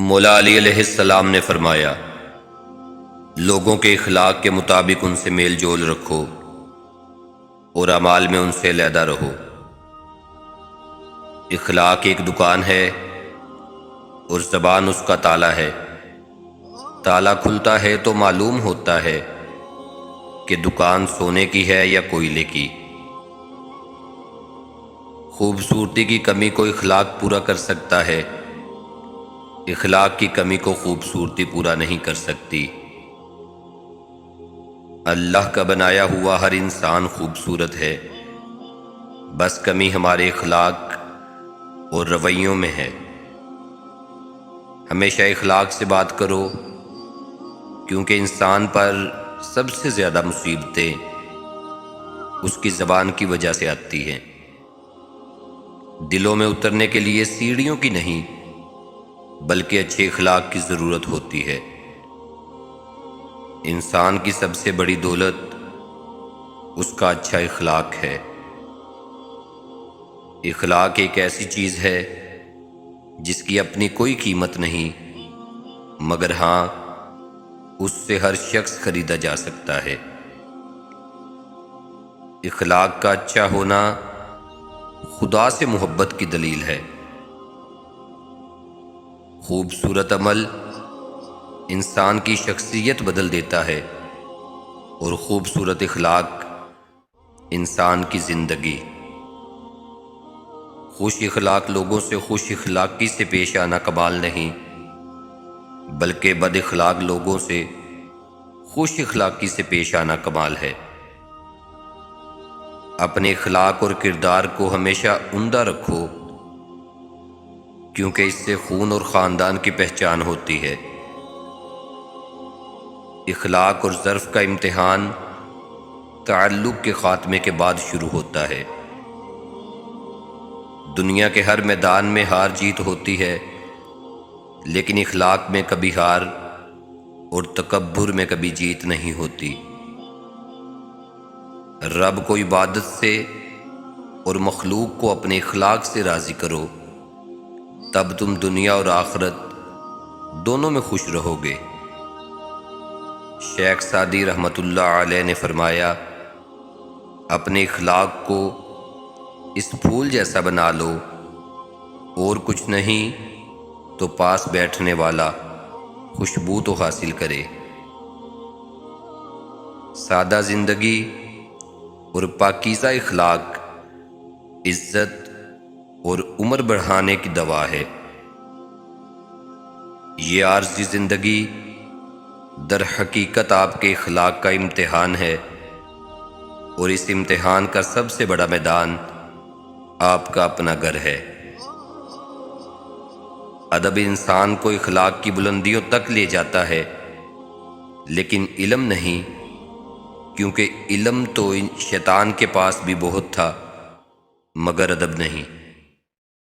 مولا علی علیہ السلام نے فرمایا، لوگوں کے اخلاق کے مطابق ان سے میل جول رکھو اور اعمال میں ان سے علیحدہ رہو۔ اخلاق ایک دکان ہے اور زبان اس کا تالا ہے۔ تالا کھلتا ہے تو معلوم ہوتا ہے کہ دکان سونے کی ہے یا کوئلے کی۔ خوبصورتی کی کمی کو اخلاق پورا کر سکتا ہے، اخلاق کی کمی کو خوبصورتی پورا نہیں کر سکتی۔ اللہ کا بنایا ہوا ہر انسان خوبصورت ہے، بس کمی ہمارے اخلاق اور رویوں میں ہے۔ ہمیشہ اخلاق سے بات کرو، کیونکہ انسان پر سب سے زیادہ مصیبتیں اس کی زبان کی وجہ سے آتی ہیں۔ دلوں میں اترنے کے لیے سیڑھیوں کی نہیں بلکہ اچھے اخلاق کی ضرورت ہوتی ہے۔ انسان کی سب سے بڑی دولت اس کا اچھا اخلاق ہے۔ اخلاق ایک ایسی چیز ہے جس کی اپنی کوئی قیمت نہیں، مگر ہاں اس سے ہر شخص خریدا جا سکتا ہے۔ اخلاق کا اچھا ہونا خدا سے محبت کی دلیل ہے۔ خوبصورت عمل انسان کی شخصیت بدل دیتا ہے اور خوبصورت اخلاق انسان کی زندگی۔ خوش اخلاق لوگوں سے خوش اخلاقی سے پیش آنا کمال نہیں، بلکہ بد اخلاق لوگوں سے خوش اخلاقی سے پیش آنا کمال ہے۔ اپنے اخلاق اور کردار کو ہمیشہ عمدہ رکھو، کیونکہ اس سے خون اور خاندان کی پہچان ہوتی ہے۔ اخلاق اور ظرف کا امتحان تعلق کے خاتمے کے بعد شروع ہوتا ہے۔ دنیا کے ہر میدان میں ہار جیت ہوتی ہے، لیکن اخلاق میں کبھی ہار اور تکبر میں کبھی جیت نہیں ہوتی۔ رب کو عبادت سے اور مخلوق کو اپنے اخلاق سے راضی کرو، تب تم دنیا اور آخرت دونوں میں خوش رہو گے۔ شیخ سعدی رحمۃ اللہ علیہ نے فرمایا، اپنے اخلاق کو اس پھول جیسا بنا لو، اور کچھ نہیں تو پاس بیٹھنے والا خوشبو تو حاصل کرے۔ سادہ زندگی اور پاکیزہ اخلاق عزت اور عمر بڑھانے کی دوا ہے۔ یہ عارضی زندگی در حقیقت آپ کے اخلاق کا امتحان ہے، اور اس امتحان کا سب سے بڑا میدان آپ کا اپنا گھر ہے۔ ادب انسان کو اخلاق کی بلندیوں تک لے جاتا ہے، لیکن علم نہیں، کیونکہ علم تو شیطان کے پاس بھی بہت تھا، مگر ادب نہیں۔